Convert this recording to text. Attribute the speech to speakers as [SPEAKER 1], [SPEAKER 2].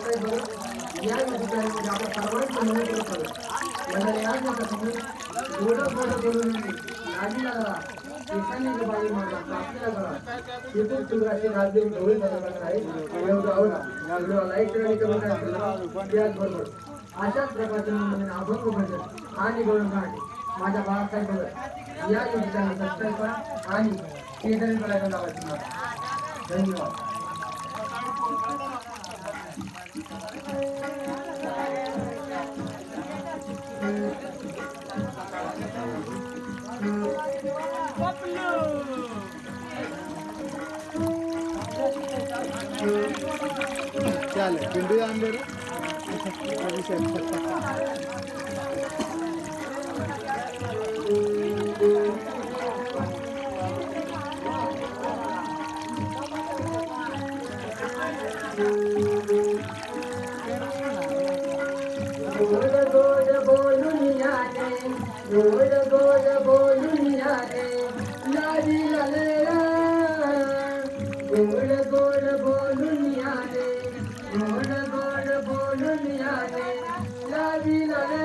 [SPEAKER 1] वाटतंय बरं या विचारामध्ये आपल्या सर्वांचं महत्त्व कळलं मला याद नका तुम्ही थोडं थोडं बोलून लाजी लागला एकाने बाई माझा प्राप्तीला करा तिथून शिवराचे राज्य ढोळी बनवणार आहे एवढं आवडा लाईट आणि कमी त्याचबरोबर अशाच प्रकारचे अभंग भजन आणि गौरवगान माझ्या बाळासाहेब या योजनेला सबस्क्राईब करा आणि शेजारी करायला लावायचं धन्यवाद.
[SPEAKER 2] चल भिंडी अंदर
[SPEAKER 1] गोड गोड बोलून याने गोड गोड बोलून याने लाजी लागला गोड गोड बोलून याने गोड गोड बोलून याने लाजी लागला